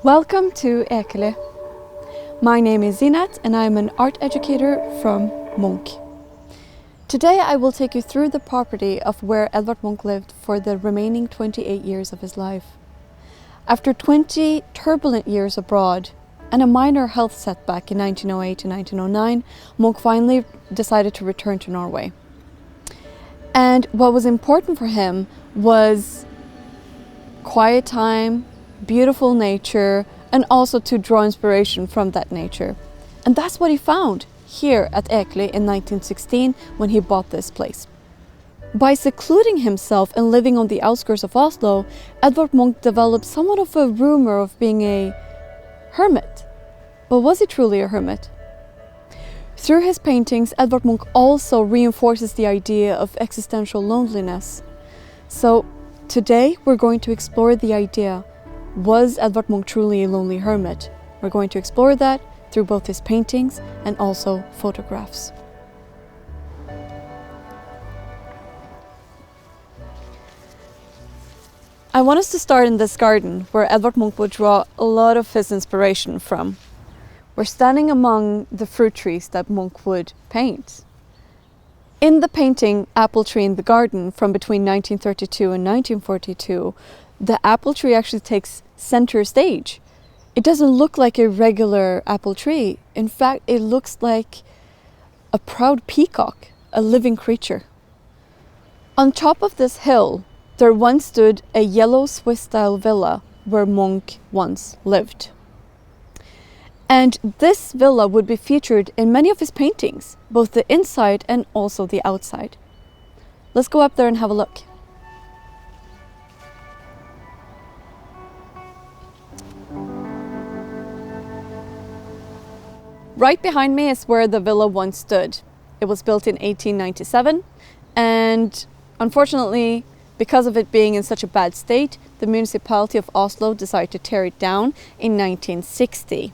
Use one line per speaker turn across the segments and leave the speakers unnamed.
Welcome to Ekely. My name is Zeenat and I am an art educator from Munch. Today I will take you through the property of where Edvard Munch lived for the remaining 28 years of his life. After 20 turbulent years abroad and a minor health setback in 1908 to 1909, Munch finally decided to return to Norway. And what was important for him was quiet time, beautiful nature, and also to draw inspiration from that nature. And that's what he found here at Ekely in 1916 when he bought this place. By secluding himself and living on the outskirts of Oslo, Edvard Munch developed somewhat of a rumor of being a hermit. But was he truly a hermit? Through his paintings, Edvard Munch also reinforces the idea of existential loneliness. So today we're going to explore the idea, was Edvard Munch truly a lonely hermit? We're going to explore that through both his paintings and also photographs. I want us to start in this garden where Edvard Munch would draw a lot of his inspiration from. We're standing among the fruit trees that Munch would paint. In the painting Apple Tree in the Garden from between 1932 and 1942, the apple tree actually takes center stage. It doesn't look like a regular apple tree. In fact, it looks like a proud peacock, a living creature. On top of this hill, there once stood a yellow Swiss-style villa where Munch once lived. And this villa would be featured in many of his paintings, both the inside and also the outside. Let's go up there and have a look. Right behind me is where the villa once stood. It was built in 1897, and unfortunately, because of it being in such a bad state, the municipality of Oslo decided to tear it down in 1960.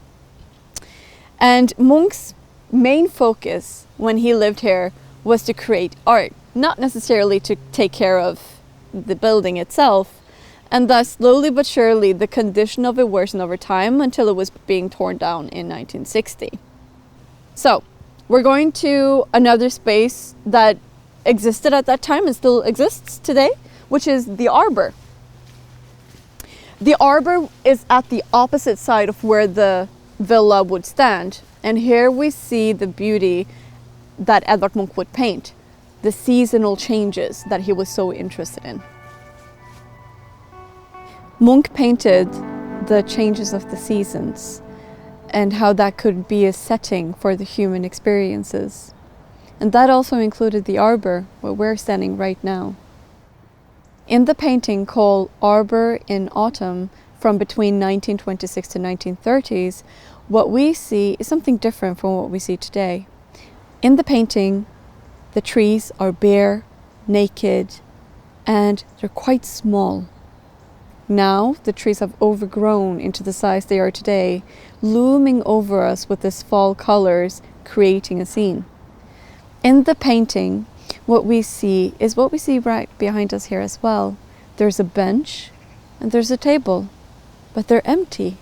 And Munch's main focus when he lived here was to create art, not necessarily to take care of the building itself, and thus slowly but surely the condition of it worsened over time until it was being torn down in 1960. So, we're going to another space that existed at that time and still exists today, which is the arbor. The arbor is at the opposite side of where the villa would stand, and here we see the beauty that Edvard Munch would paint, the seasonal changes that he was so interested in. Munch painted the changes of the seasons and how that could be a setting for the human experiences. And that also included the arbor, where we're standing right now. In the painting called Arbor in Autumn, from between 1926 to 1930s, what we see is something different from what we see today. In the painting, the trees are bare, naked, and they're quite small. Now, the trees have overgrown into the size they are today, looming over us with this fall colors, creating a scene. In the painting, what we see is what we see right behind us here as well. There's a bench and there's a table, but they're empty.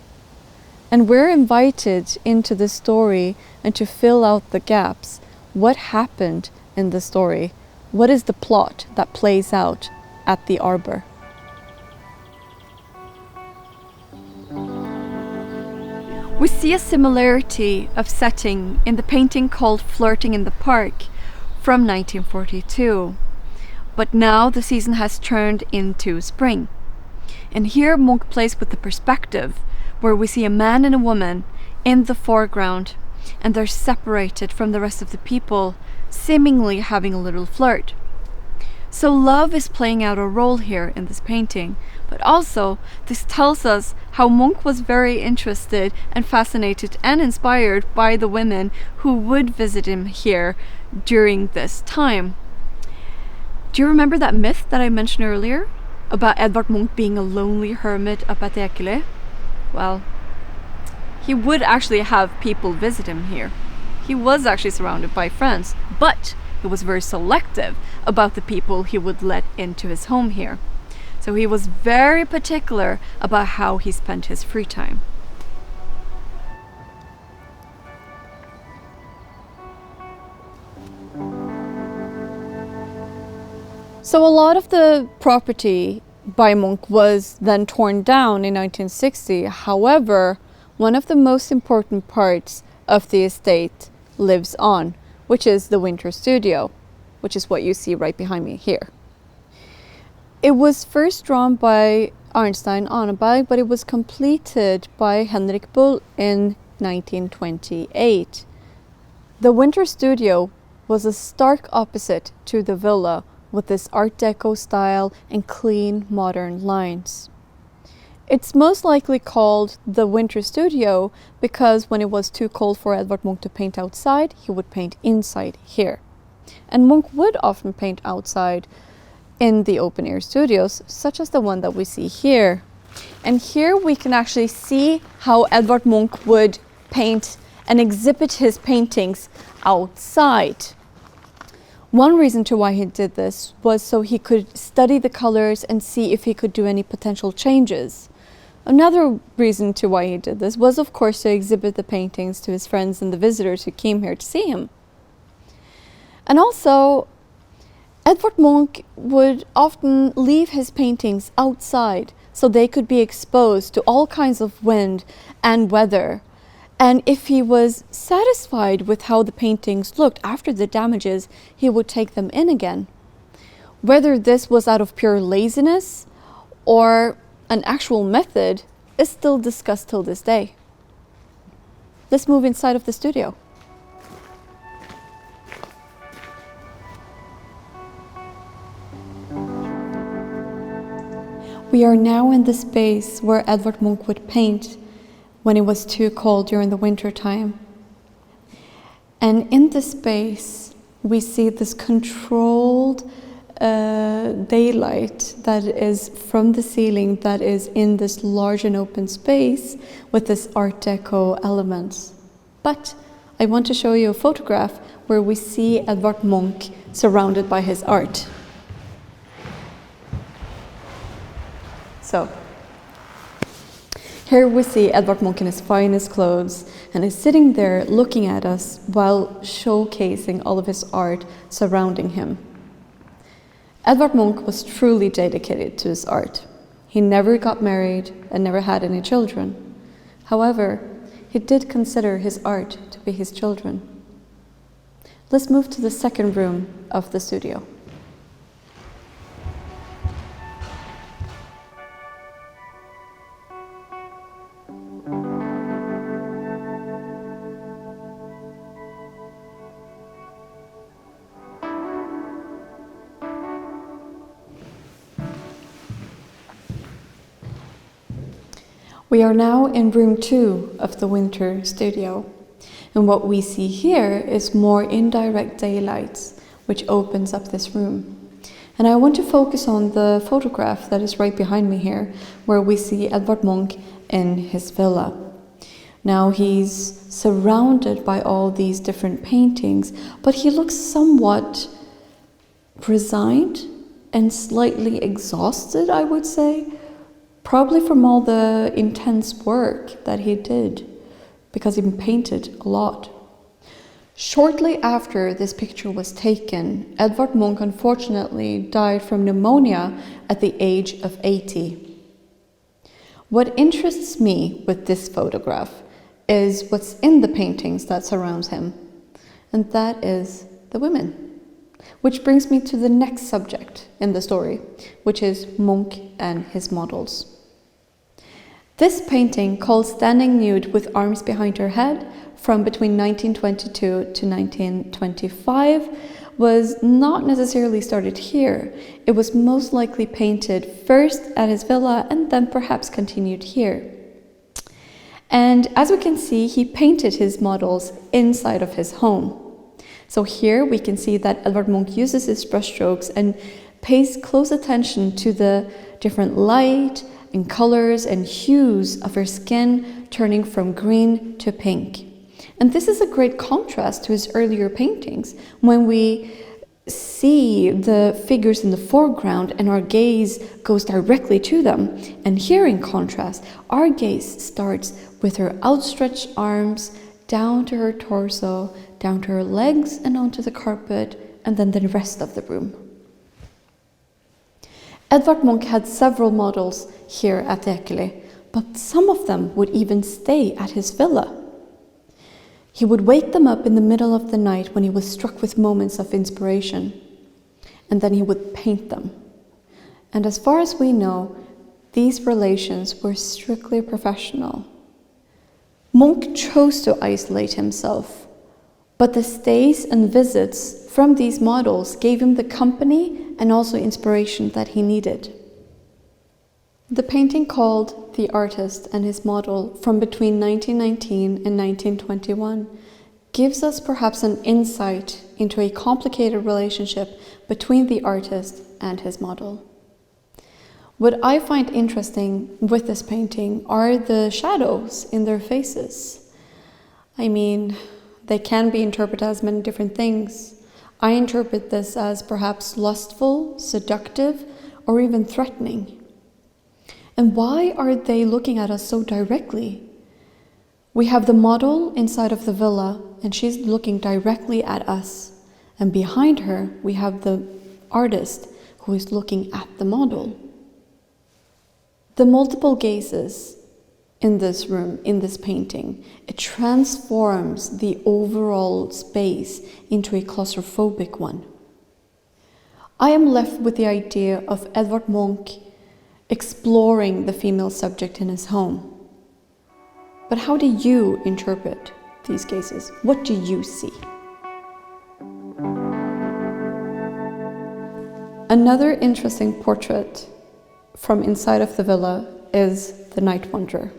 And we're invited into the story and to fill out the gaps. What happened in the story? What is the plot that plays out at the arbor? We see a similarity of setting in the painting called Flirting in the Park from 1942. But now the season has turned into spring. And here Munch plays with the perspective where we see a man and a woman in the foreground, and they're separated from the rest of the people, seemingly having a little flirt. So love is playing out a role here in this painting, but also this tells us how Munch was very interested and fascinated and inspired by the women who would visit him here during this time. Do you remember that myth that I mentioned earlier about Edvard Munch being a lonely hermit up at Ekely? Well, he would actually have people visit him here. He was actually surrounded by friends, but he was very selective about the people he would let into his home here. So he was very particular about how he spent his free time. So a lot of the property by Munch was then torn down in 1960. However, one of the most important parts of the estate lives on, which is the winter studio, which is what you see right behind me here. It was first drawn by Arnstein Arneberg, but it was completed by Henrik Bull in 1928. The winter studio was a stark opposite to the villa, with this Art Deco style and clean modern lines. It's most likely called the winter studio because when it was too cold for Edvard Munch to paint outside, he would paint inside here. And Munch would often paint outside in the open air studios, such as the one that we see here. And here we can actually see how Edvard Munch would paint and exhibit his paintings outside. One reason to why he did this was so he could study the colors and see if he could do any potential changes. Another reason to why he did this was, of course, to exhibit the paintings to his friends and the visitors who came here to see him. And also, Edvard Munch would often leave his paintings outside so they could be exposed to all kinds of wind and weather. And if he was satisfied with how the paintings looked after the damages, he would take them in again. Whether this was out of pure laziness or an actual method is still discussed till this day. Let's move inside of the studio. We are now in the space where Edvard Munch would paint when it was too cold during the winter time. And in this space, we see this controlled daylight that is from the ceiling that is in this large and open space with this Art Deco elements. But I want to show you a photograph where we see Edvard Munch surrounded by his art. So, here we see Edvard Munch in his finest clothes and is sitting there looking at us while showcasing all of his art surrounding him. Edvard Munch was truly dedicated to his art. He never got married and never had any children. However, he did consider his art to be his children. Let's move to the second room of the studio. We are now in room 2 of the winter studio, and what we see here is more indirect daylights, which opens up this room. And I want to focus on the photograph that is right behind me here, where we see Edvard Munch in his villa. Now he's surrounded by all these different paintings, but he looks somewhat resigned and slightly exhausted, I would say. Probably from all the intense work that he did, because he painted a lot. Shortly after this picture was taken, Edvard Munch unfortunately died from pneumonia at the age of 80. What interests me with this photograph is what's in the paintings that surrounds him, and that is the women. Which brings me to the next subject in the story, which is Munch and his models. This painting, called Standing Nude with Arms Behind Her Head, from between 1922 to 1925, was not necessarily started here. It was most likely painted first at his villa and then perhaps continued here. And as we can see, he painted his models inside of his home. So here we can see that Edvard Munch uses his brushstrokes and pays close attention to the different light and colors and hues of her skin, turning from green to pink. And this is a great contrast to his earlier paintings, when we see the figures in the foreground and our gaze goes directly to them. And here in contrast, our gaze starts with her outstretched arms down to her torso, down to her legs and onto the carpet, and then the rest of the room. Edvard Munch had several models here at Ekely, but some of them would even stay at his villa. He would wake them up in the middle of the night when he was struck with moments of inspiration, and then he would paint them. And as far as we know, these relations were strictly professional. Munch chose to isolate himself, but the stays and visits from these models gave him the company and also inspiration that he needed. The painting called The Artist and His Model from between 1919 and 1921 gives us perhaps an insight into a complicated relationship between the artist and his model. What I find interesting with this painting are the shadows in their faces. I mean, they can be interpreted as many different things. I interpret this as perhaps lustful, seductive, or even threatening. And why are they looking at us so directly? We have the model inside of the villa, and she's looking directly at us. And behind her, we have the artist who is looking at the model. The multiple gazes in this room, in this painting, it transforms the overall space into a claustrophobic one. I am left with the idea of Edvard Munch exploring the female subject in his home. But how do you interpret these gazes? What do you see? Another interesting portrait from inside of the villa is The Night Wanderer.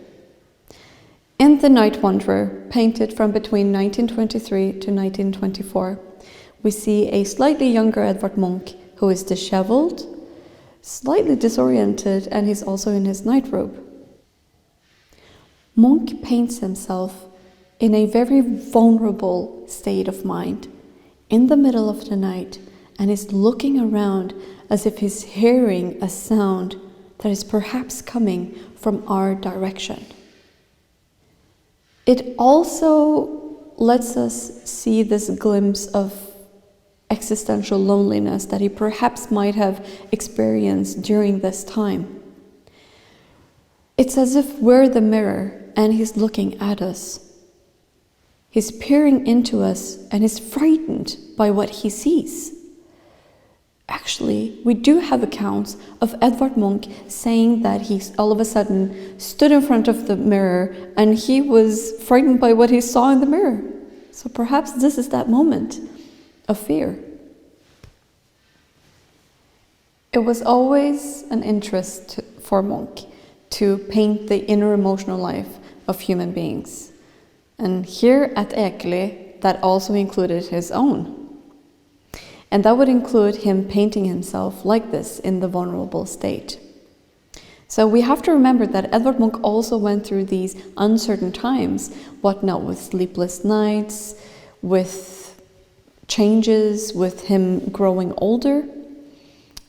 In The Night Wanderer, painted from between 1923 to 1924, we see a slightly younger Edvard Munch who is disheveled, slightly disoriented, and he's also in his nightrobe. Munch paints himself in a very vulnerable state of mind, in the middle of the night, and is looking around as if he's hearing a sound that is perhaps coming from our direction. It also lets us see this glimpse of existential loneliness that he perhaps might have experienced during this time. It's as if we're the mirror and he's looking at us. He's peering into us and is frightened by what he sees. Actually, we do have accounts of Edvard Munch saying that he all of a sudden stood in front of the mirror and he was frightened by what he saw in the mirror. So perhaps this is that moment of fear. It was always an interest for Munch to paint the inner emotional life of human beings. And here at Ekely, that also included his own. And that would include him painting himself like this in the vulnerable state. So we have to remember that Edvard Munch also went through these uncertain times, what not, with sleepless nights, with changes, with him growing older.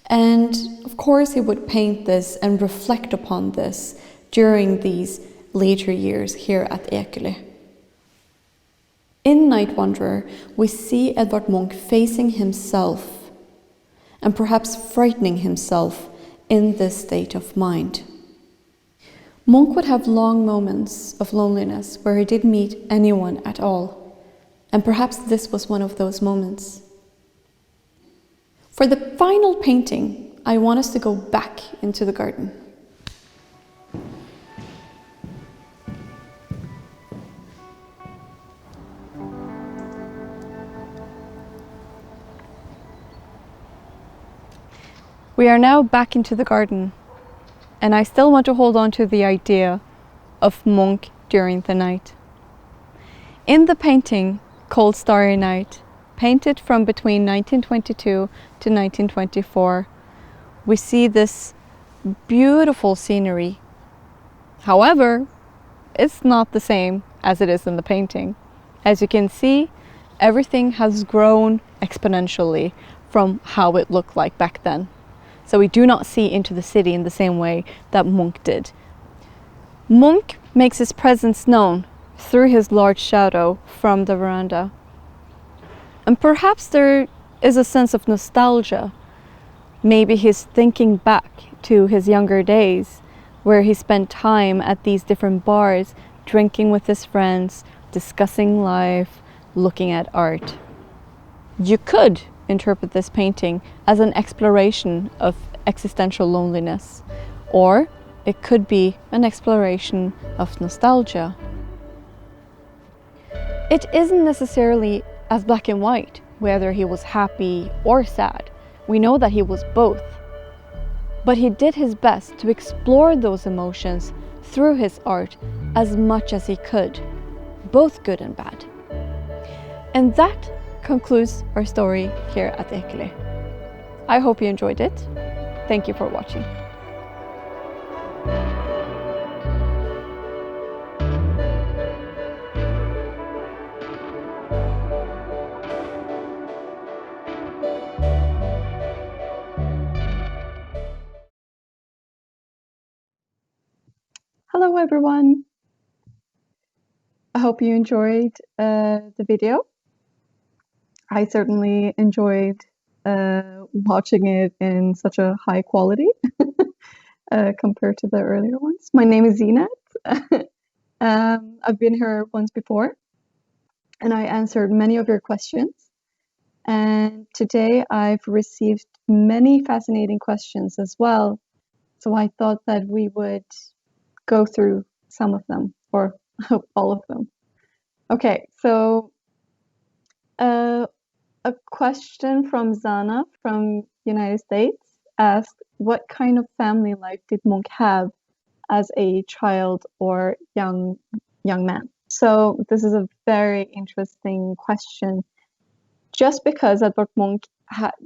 And of course he would paint this and reflect upon this during these later years here at Ekely. In Night Wanderer, we see Edvard Munch facing himself and perhaps frightening himself in this state of mind. Munch would have long moments of loneliness where he didn't meet anyone at all, and perhaps this was one of those moments. For the final painting, I want us to go back into the garden. We are now back into the garden, and I still want to hold on to the idea of Munch during the night. In the painting, Cold Starry Night, painted from between 1922 to 1924, we see this beautiful scenery. However, it's not the same as it is in the painting. As you can see, everything has grown exponentially from how it looked like back then. So we do not see into the city in the same way that Munch did. Munch makes his presence known through his large shadow from the veranda. And perhaps there is a sense of nostalgia Maybe he's thinking back to his younger days where he spent time at these different bars, drinking with his friends, discussing life, looking at art. You could interpret this painting as an exploration of existential loneliness, or it could be an exploration of nostalgia. It isn't necessarily as black and white, whether he was happy or sad. We know that he was both. But he did his best to explore those emotions through his art as much as he could, both good and bad. And that concludes our story here at Ekely. I hope you enjoyed it. Thank you for watching. Hello everyone. I hope you enjoyed the video. I certainly enjoyed watching it in such a high quality compared to the earlier ones. My name is Zeenat. I've been here once before and I answered many of your questions. And today I've received many fascinating questions as well. So I thought that we would go through some of them, or all of them. Okay, so a question from Zana from United States asked, what kind of family life did Munch have as a child or young man? So this is a very interesting question, just because Edvard Munch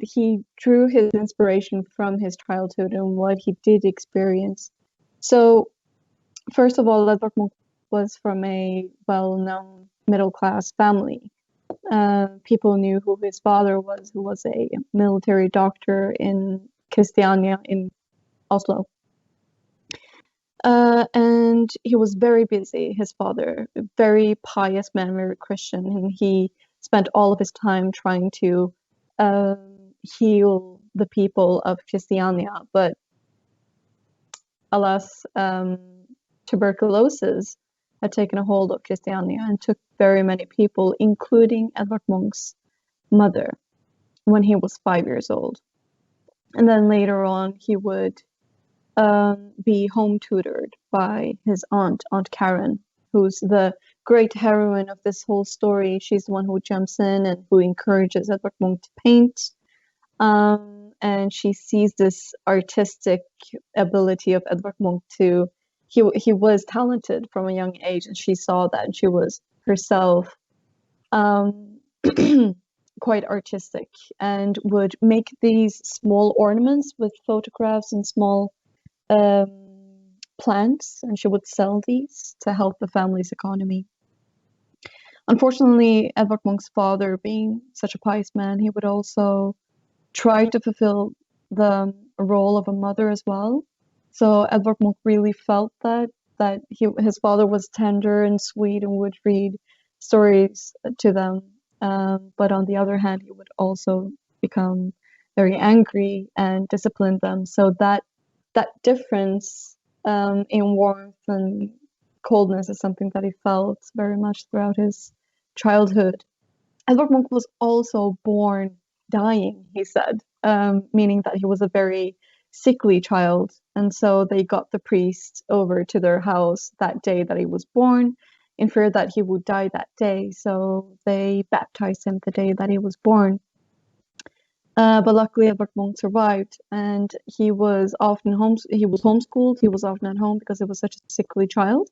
he drew his inspiration from his childhood and what he did experience. So first of all, Edvard Munch was from a well-known middle-class family. People knew who his father was, who was a military doctor in Christiania in Oslo. And he was very busy, his father, a very pious man, very Christian, and he spent all of his time trying to heal the people of Christiania. But alas, tuberculosis had taken a hold of Christiania and took very many people, including Edvard Munch's mother, when he was 5 years old. And then later on, he would be home tutored by his aunt Karen, who's the great heroine of this whole story. She's the one who jumps in and who encourages Edvard Munch to paint. And she sees this artistic ability of Edvard Munch to, he was talented from a young age, and she saw that, and she was herself quite artistic and would make these small ornaments with photographs and small plants, and she would sell these to help the family's economy. Unfortunately, Edvard Munch's father, being such a pious man, he would also try to fulfill the role of a mother as well. So Edvard Munch really felt that his father was tender and sweet and would read stories to them. But on the other hand, he would also become very angry and discipline them. So that difference in warmth and coldness is something that he felt very much throughout his childhood. Edvard Munch was also born dying, he said, meaning that he was a very sickly child. And so they got the priest over to their house that day that he was born, in fear that he would die that day. So they baptized him the day that he was born. But luckily, Edvard Munch survived, and he was often homeschooled. He was often at home because he was such a sickly child.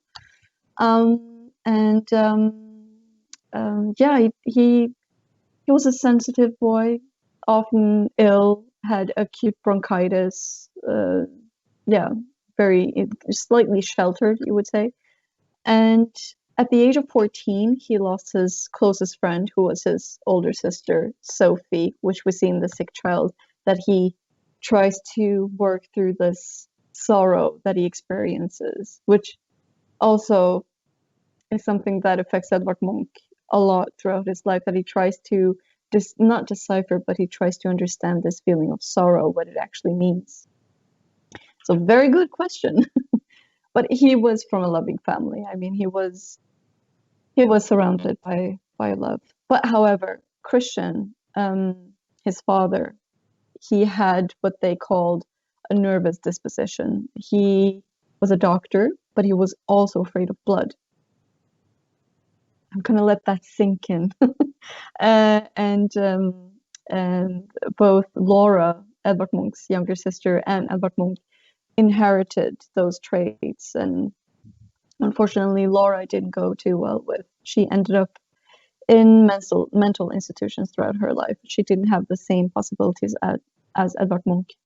He was a sensitive boy, often ill, had acute bronchitis. Very slightly sheltered, you would say. And at the age of 14, he lost his closest friend, who was his older sister, Sophie, which we see in The Sick Child, that he tries to work through this sorrow that he experiences, which also is something that affects Edvard Munch a lot throughout his life, that he tries to not decipher, but he tries to understand this feeling of sorrow, what it actually means. So very good question. But he was from a loving family. I mean, he was surrounded by love. But however, Christian, his father, he had what they called a nervous disposition. He was a doctor, but he was also afraid of blood. I'm gonna let that sink in. And both Laura, Edvard Munch's younger sister, and Edvard Munch inherited those traits. And unfortunately, Laura didn't go too well with. She ended up in mental institutions throughout her life. She didn't have the same possibilities as Edvard Munch.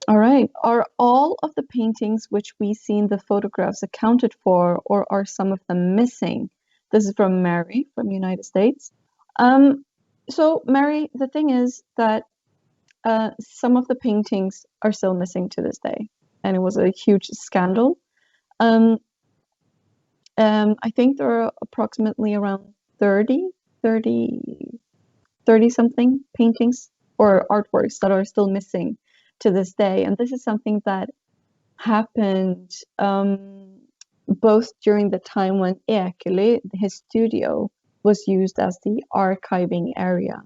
All right. Are all of the paintings which we see in the photographs accounted for, or are some of them missing? This is from Mary from the United States. So Mary, the thing is that some of the paintings are still missing to this day, and it was a huge scandal. I think there are approximately around 30 something paintings or artworks that are still missing to this day. And this is something that happened both during the time when Ekely, his studio, was used as the archiving area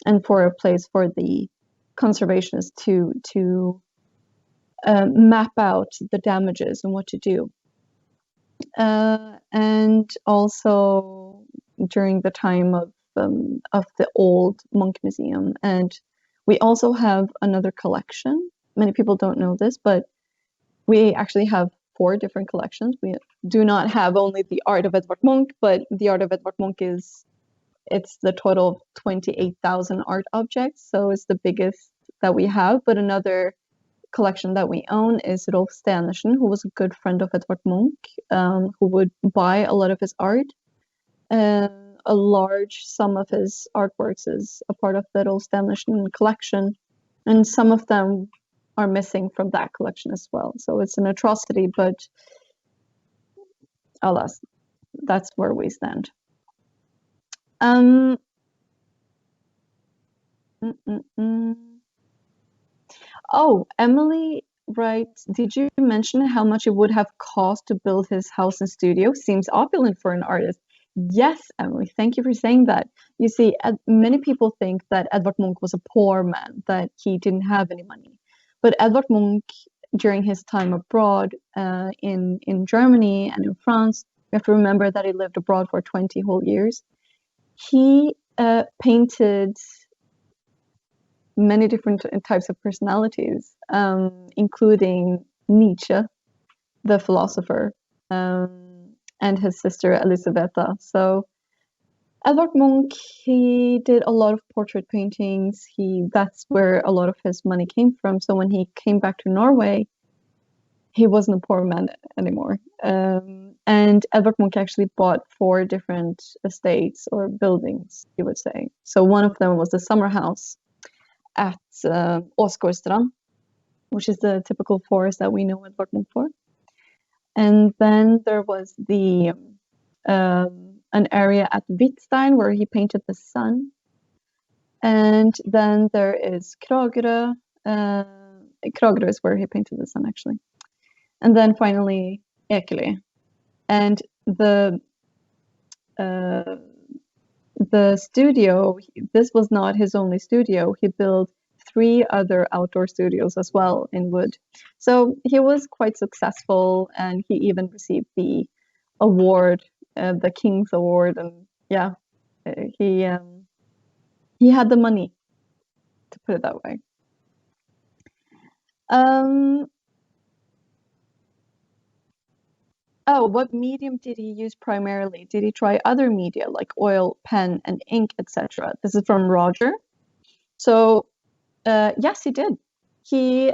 and for a place for the conservationists to map out the damages and what to do. And also during the time of the old Munch Museum. And we also have another collection. Many people don't know this, but we actually have 4 different collections. We do not have only the art of Edvard Munch, but the art of Edvard Munch it's the total of 28,000 art objects. So it's the biggest that we have. But another collection that we own is Rolf Stenersen, who was a good friend of Edvard Munch, who would buy a lot of his art. A large sum of his artworks is a part of the Rolf Stenersen collection, and some of them are missing from that collection as well. So it's an atrocity, but alas, that's where we stand. Oh, Emily writes, did you mention how much it would have cost to build his house and studio? Seems opulent for an artist. Yes, Emily, thank you for saying that. You see, many people think that Edvard Munch was a poor man, that he didn't have any money. But Edvard Munch, during his time abroad in Germany and in France, we have to remember that he lived abroad for 20 whole years. He painted many different types of personalities, including Nietzsche, the philosopher, and his sister Elisabetta. So Edvard Munch, he did a lot of portrait paintings. That's where a lot of his money came from. So when he came back to Norway, he wasn't a poor man anymore. And Edvard Munch actually bought 4 different estates or buildings, you would say. So one of them was the summer house at Oslo, which is the typical forest that we know Edvard Munch for. And then there was an area at Hvitstein where he painted the sun. And then there is Kragerø. Kragerø is where he painted the sun, actually. And then finally Ekely. And the studio, this was not his only studio. He built 3 other outdoor studios as well in wood. So he was quite successful, and he even received the award, the King's Award. And yeah, he had the money, to put it that way. Oh, what medium did he use primarily? Did he try other media like oil, pen, and ink, etc.? This is from Roger. So yes, he did. He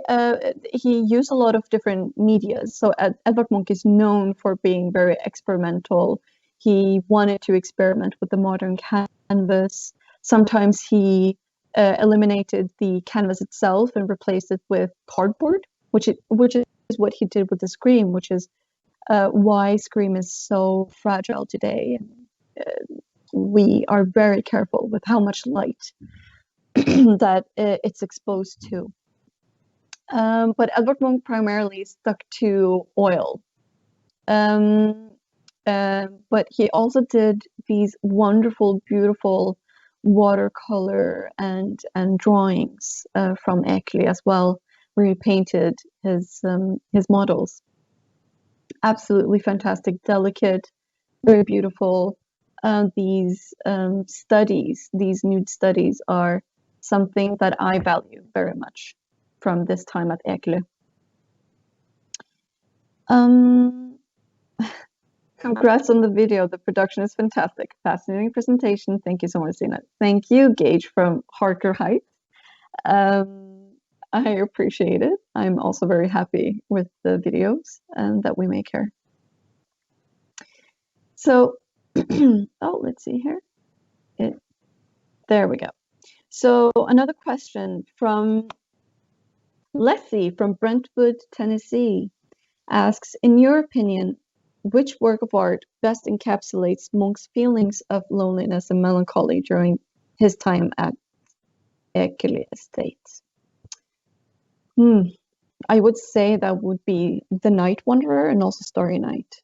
used a lot of different medias. So Edvard Munch is known for being very experimental. He wanted to experiment with the modern canvas. Sometimes he eliminated the canvas itself and replaced it with cardboard, which is what he did with the Scream, which is why Scream is so fragile today. we are very careful with how much light that it's exposed to. But Edvard Munch primarily stuck to oil. But he also did these wonderful, beautiful watercolor and drawings from Ekely as well, where he painted his models. Absolutely fantastic, delicate, very beautiful. These studies, these nude studies, are something that I value very much from this time at Ekely. Congrats on the video. The production is fantastic. Fascinating presentation. Thank you so much, Zeenat. Thank you, Gage from Harker Heights. I appreciate it. I'm also very happy with the videos that we make here. So, oh, let's see here. There we go. So another question from Leslie from Brentwood, Tennessee asks, in your opinion, which work of art best encapsulates Munch's feelings of loneliness and melancholy during his time at Ekely Estate? I would say that would be The Night Wanderer and also Starry Night.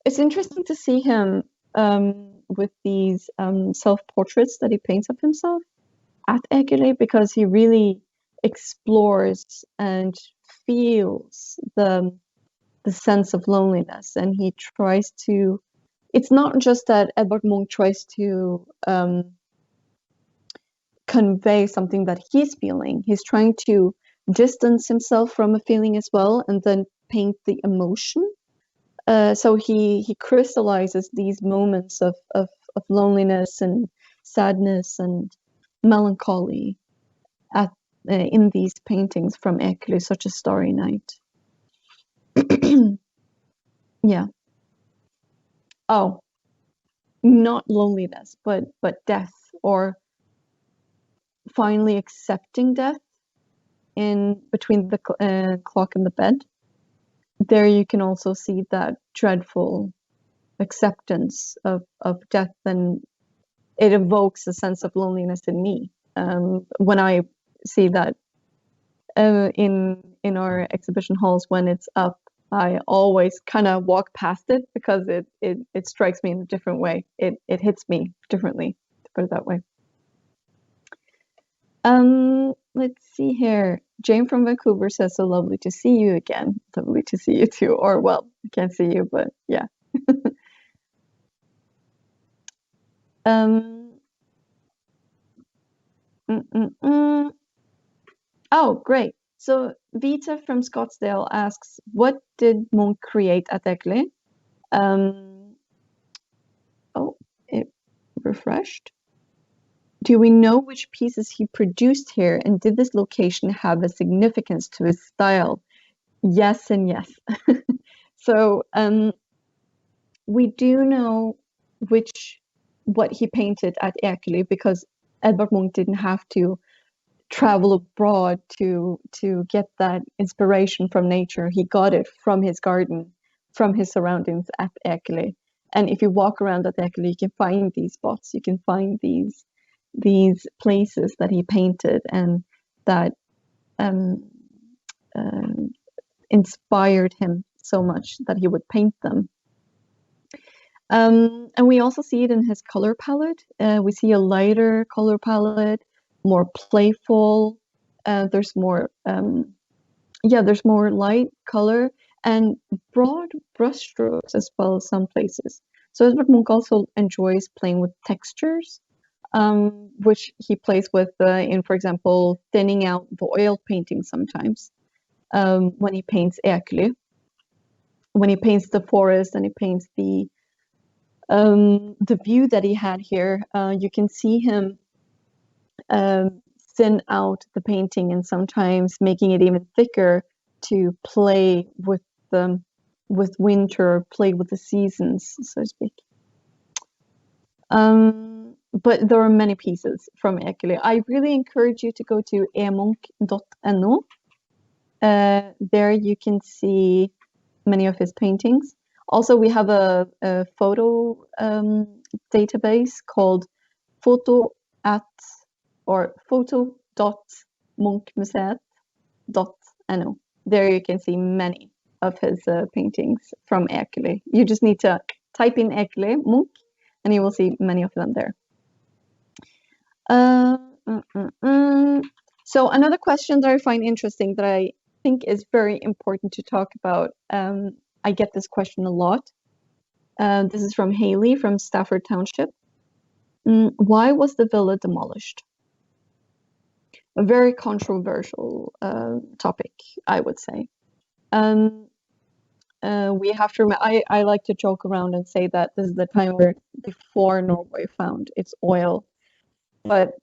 It's interesting to see him with these self-portraits that he paints of himself at Ekely, because he really explores and feels the sense of loneliness, and he tries to, it's not just that Edvard Munch tries to convey something that he's feeling, he's trying to distance himself from a feeling as well and then paint the emotion. So he crystallizes these moments of loneliness and sadness and melancholy in these paintings from Ekely, such as Starry Night. Yeah. Oh, not loneliness, but death, or finally accepting death in between the clock and the bed. There you can also see that dreadful acceptance of death, and it evokes a sense of loneliness in me when I see that in our exhibition halls when it's up. I always kind of walk past it because it strikes me in a different way. It hits me differently, to put it that way. Let's see here. Jane from Vancouver says, so lovely to see you again. Lovely to see you too. Or, well, I can't see you, but yeah. Oh, great. So Vita from Scottsdale asks, what did Munch create at Ekely? Oh, it refreshed. Do we know which pieces he produced here, and did this location have a significance to his style? Yes and yes. So we do know what he painted at Ekely, because Edvard Munch didn't have to travel abroad to get that inspiration from nature. He got it from his garden, from his surroundings at Ekely. And if you walk around at Ekely, you can find these spots, you can find these places that he painted and that inspired him so much that he would paint them. And we also see it in his color palette. We see a lighter color palette, more playful. There's more, there's more light color and broad brushstrokes as well as some places. So Edvard Munch also enjoys playing with textures, which he plays with in, for example, thinning out the oil painting sometimes when he paints Ekely. When he paints the forest and he paints the view that he had here, you can see him thin out the painting and sometimes making it even thicker to play with winter, play with the seasons, so to speak. But there are many pieces from Ekely. I really encourage you to go to emunch.no. There you can see many of his paintings. Also, we have a photo database called photo.munkmuseet.no. There you can see many of his paintings from Ekely. You just need to type in Ekely, Munch, and you will see many of them there. So another question that I find interesting that I think is very important to talk about, I get this question a lot. This is from Haley from Stafford Township. Why was the villa demolished? A very controversial topic, I would say. We have to remember, I like to joke around and say that this is the time where before Norway found its oil. But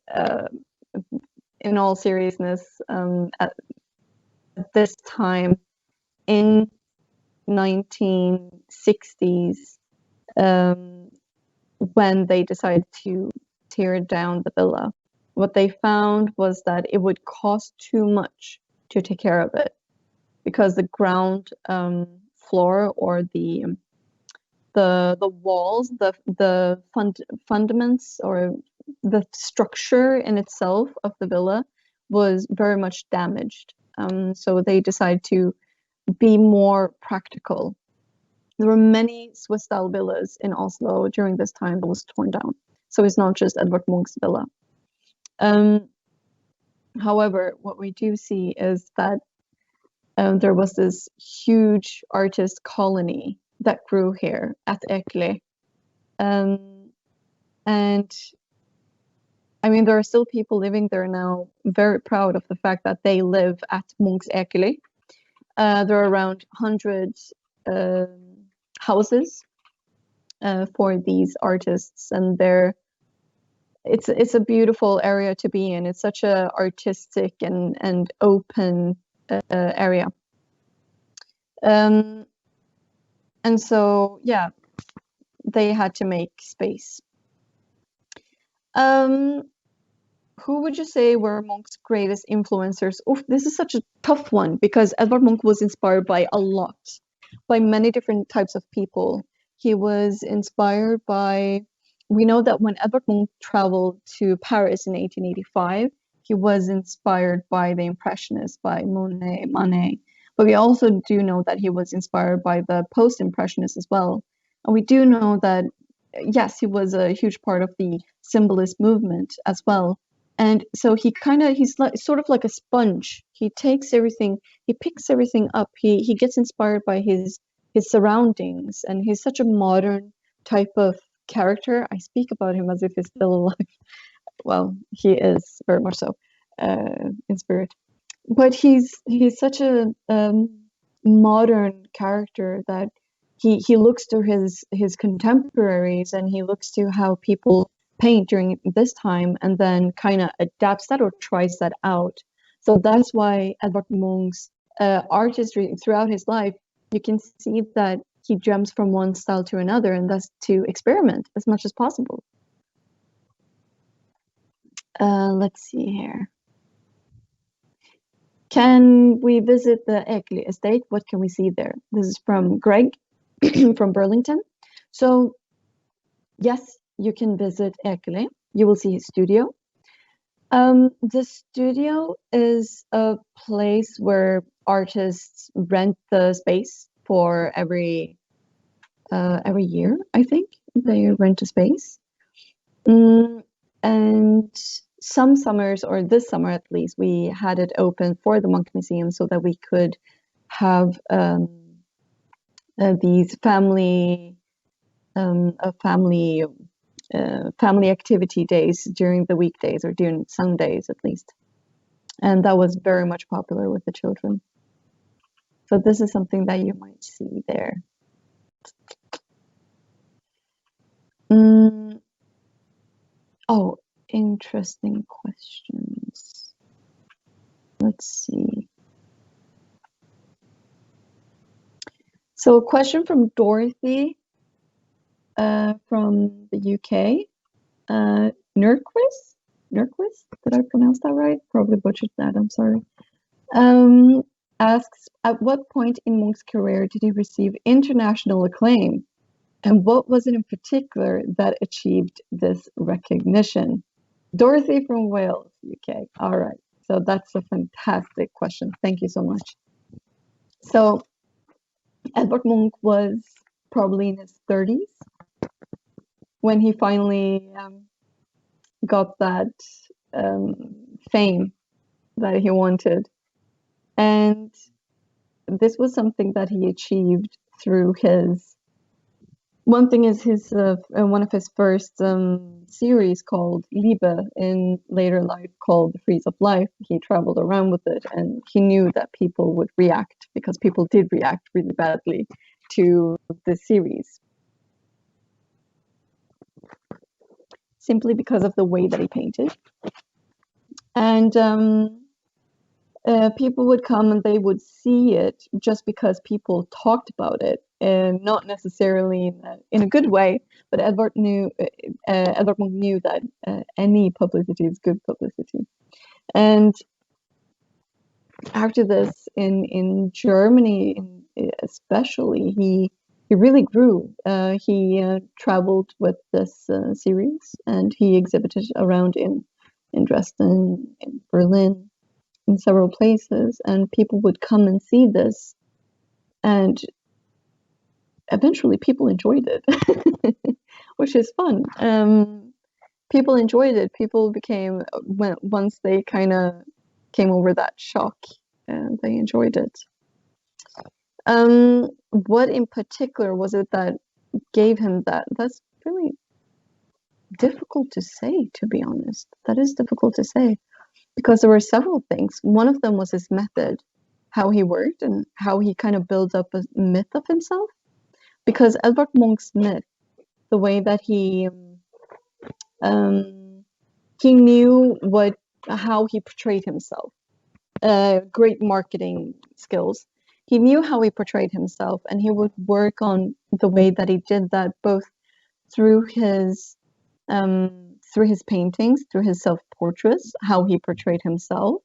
in all seriousness, at this time in 1960s, when they decided to tear down the villa, what they found was that it would cost too much to take care of it, because the ground floor or the walls, the fundaments or the structure in itself of the villa was very much damaged. So they decided to be more practical. There were many Swiss-style villas in Oslo during this time that was torn down. So it's not just Edvard Munch's villa. However, what we do see is that there was this huge artist colony that grew here at Ekely. And I mean, there are still people living there now, very proud of the fact that they live at Munch's Ekely. There are around 100 houses for these artists, and it's a beautiful area to be in. It's such a artistic and open area. And so, yeah, they had to make space. Who would you say were Munch's greatest influencers? Oof, this is such a tough one, because Edvard Munch was inspired by a lot, by many different types of people. He was inspired by, we know that when Edvard Munch traveled to Paris in 1885, he was inspired by the Impressionists, by Manet. But we also do know that he was inspired by the post-Impressionists as well. And we do know that, yes, he was a huge part of the symbolist movement as well. And so he's like, sort of like a sponge. He takes everything, he picks everything up. He gets inspired by his surroundings, and he's such a modern type of character. I speak about him as if he's still alive. Well, he is very much so, in spirit. But he's such a modern character that he looks to his contemporaries, and he looks to how people paint during this time, and then kind of adapts that or tries that out. So that's why Edvard Munch's artistry throughout his life, you can see that he jumps from one style to another, and thus to experiment as much as possible. Let's see here. Can we visit the Ekely estate? What can we see there? This is from Greg from Burlington. So yes, you can visit Ekely. You will see his studio. The studio is a place where artists rent the space for every year, I think. They rent a space. And some summers, or this summer at least, we had it open for the Munch Museum so that we could have these family activity days during the weekdays, or during Sundays at least. And that was very much popular with the children. So this is something that you might see there. Oh, interesting questions. Let's see. So a question from Dorothy from the UK. Nurquist? Did I pronounce that right? Probably butchered that, I'm sorry. asks, at what point in Munch's career did he receive international acclaim? And what was it in particular that achieved this recognition? Dorothy from Wales, UK. All right. So that's a fantastic question. Thank you so much. So Edvard Munch was probably in his 30s when he finally got that fame that he wanted. And this was something that he achieved through his, one thing is his one of his first series called Liebe, in later life called The Freeze of Life. He traveled around with it, and he knew that people would react, because people did react really badly to the series, simply because of the way that he painted. And people would come and they would see it just because people talked about it, and not necessarily in a good way. But Edvard Munch knew that any publicity is good publicity. And after this, in Germany especially, he really grew. He traveled with this series, and he exhibited around in Dresden, in Berlin, in several places, and people would come and see this, and eventually people enjoyed it, which is fun. People enjoyed it. People became, once they kind of came over that shock, and they enjoyed it. What in particular was it that gave him that? That's really difficult to say, to be honest. That is difficult to say, because there were several things. One of them was his method, how he worked and how he kind of built up a myth of himself. Because Edvard Munch's myth, the way that he knew how he portrayed himself, great marketing skills. He knew how he portrayed himself, and he would work on the way that he did that, both through his paintings, through his self-portraits, how he portrayed himself,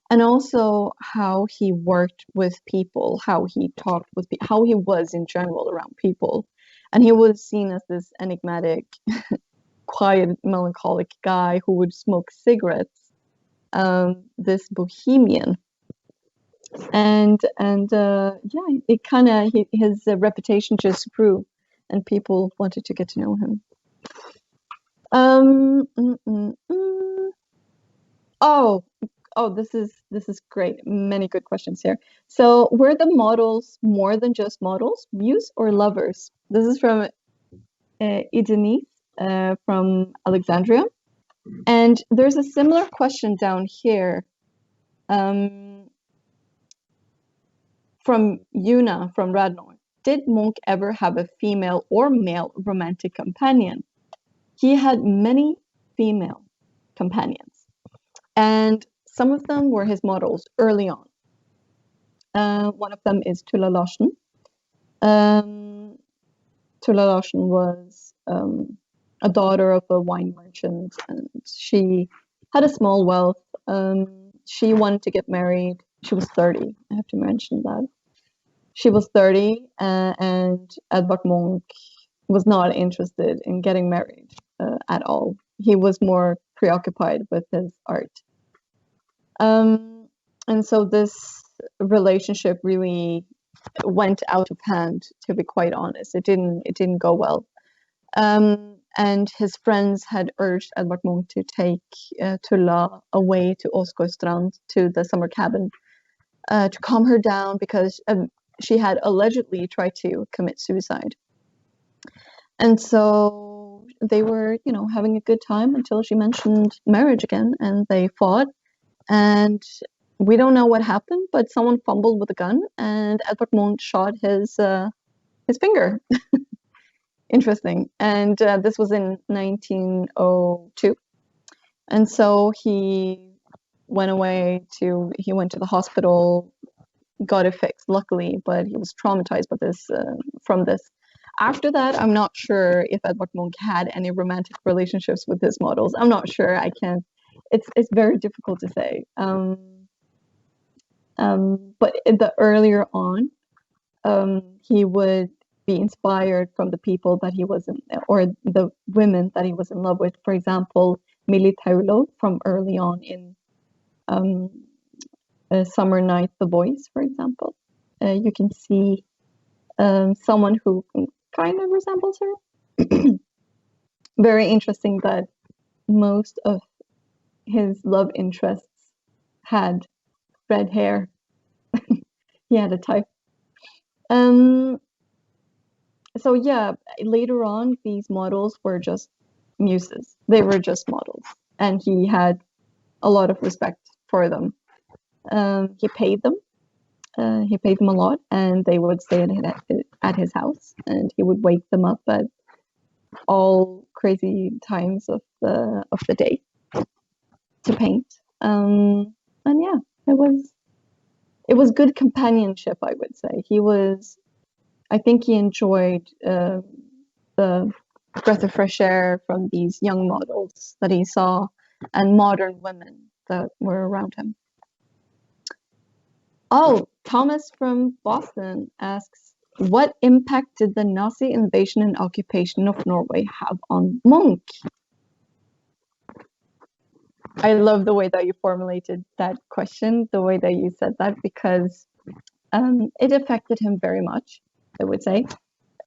and also how he worked with people, how he talked with people, how he was in general around people. And he was seen as this enigmatic, quiet, melancholic guy who would smoke cigarettes, this bohemian. And yeah, it kind of, his reputation just grew, and people wanted to get to know him. Oh, this is great. Many good questions here. So, were the models more than just models, muse or lovers? This is from Idenice from Alexandria. And there's a similar question down here from Yuna from Radnor. Did Munch ever have a female or male romantic companion? He had many female companions, and some of them were his models early on. One of them is Tulla Larsen. Tulla Larsen was a daughter of a wine merchant, and she had a small wealth. She wanted to get married. She was 30. I have to mention that. She was 30, and Edvard Munch was not interested in getting married at all. He was more preoccupied with his art. And so this relationship really went out of hand, to be quite honest. It didn't go well. And his friends had urged Edvard Munch to take Tulla away to Oslo, to the summer cabin, to calm her down, because she had allegedly tried to commit suicide. And so they were, having a good time until she mentioned marriage again, and they fought. And we don't know what happened, but someone fumbled with a gun, and Edvard Munch shot his finger. Interesting. And this was in 1902. And so he went to the hospital, got it fixed, luckily, but he was traumatized by this, from this. After that, I'm not sure if Edvard Munch had any romantic relationships with his models. I'm not sure. It's very difficult to say. But earlier on, he would be inspired from the people that he was in, or the women that he was in love with. For example, Millie Taulo from early on in A Summer Night, The Voice, for example. You can see someone who kind of resembles her. Very interesting that most of his love interests had red hair. He had a type. So yeah, later on, these models were just muses. They were just models, and he had a lot of respect for them. He paid them. He paid them a lot, and they would stay at his house, and he would wake them up at all crazy times of the day to paint. And yeah, it was good companionship, I would say. I think he enjoyed the breath of fresh air from these young models that he saw and modern women that were around him. Oh, Thomas from Boston asks, what impact did the Nazi invasion and occupation of Norway have on Munch? I love the way that you formulated that question, the way that you said that, because it affected him very much, I would say.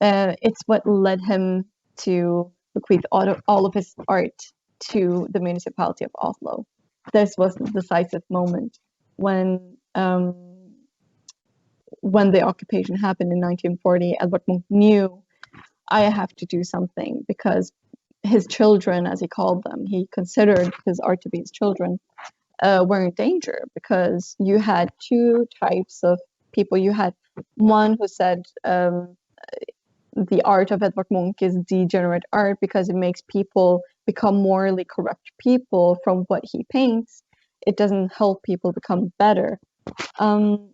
It's what led him to bequeath all of his art to the municipality of Oslo. This was the decisive moment when the occupation happened in 1940. Edvard Munch knew, I have to do something, because his children, as he called them, he considered his art to be his children, were in danger, because you had two types of people. You had one who said the art of Edvard Munch is degenerate art because it makes people become morally corrupt people from what he paints. It doesn't help people become better. And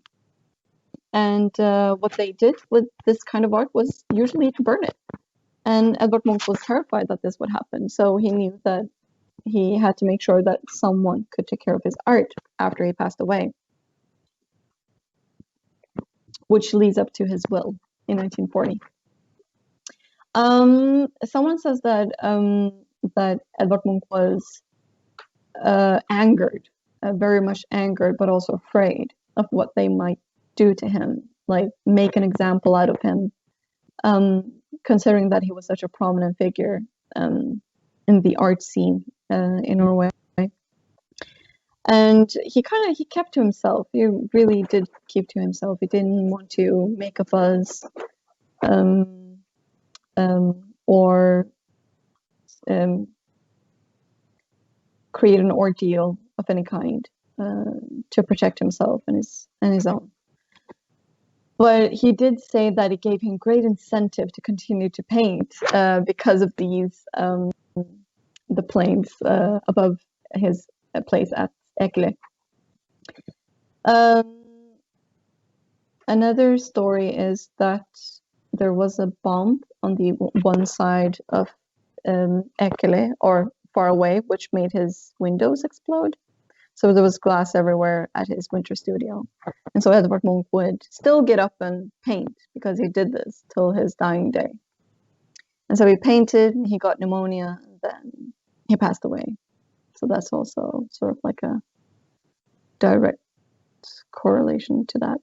what they did with this kind of art was usually to burn it. And Edvard Munch was terrified that this would happen, so he knew that he had to make sure that someone could take care of his art after he passed away, which leads up to his will in 1940. Someone says that that Edvard Munch was angered, very much angered, but also afraid of what they might do to him, like make an example out of him, considering that he was such a prominent figure in the art scene in Norway. And he kept to himself. He really did keep to himself. He didn't want to make a buzz or create an ordeal of any kind to protect himself and his own. But he did say that it gave him great incentive to continue to paint because of these the planes above his place at Ekely. Another story is that there was a bomb on the one side of Ekely, or far away, which made his windows explode. So there was glass everywhere at his winter studio. And so Edvard Munch would still get up and paint, because he did this till his dying day. And so he painted, he got pneumonia, and then he passed away. So that's also sort of like a direct correlation to that.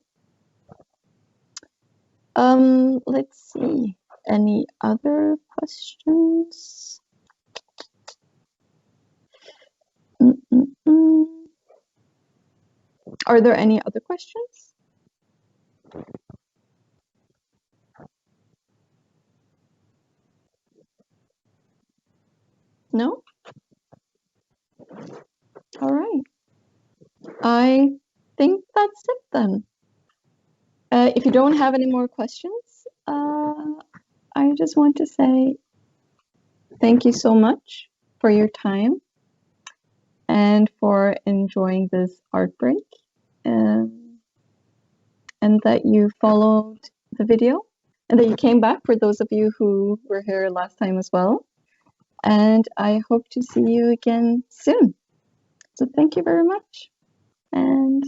Let's see. Any other questions? Are there any other questions? No? All right. I think that's it then. If you don't have any more questions, I just want to say thank you so much for your time and for enjoying this art break, and that you followed the video and that you came back, for those of you who were here last time as well. And I hope to see you again soon. So thank you very much, and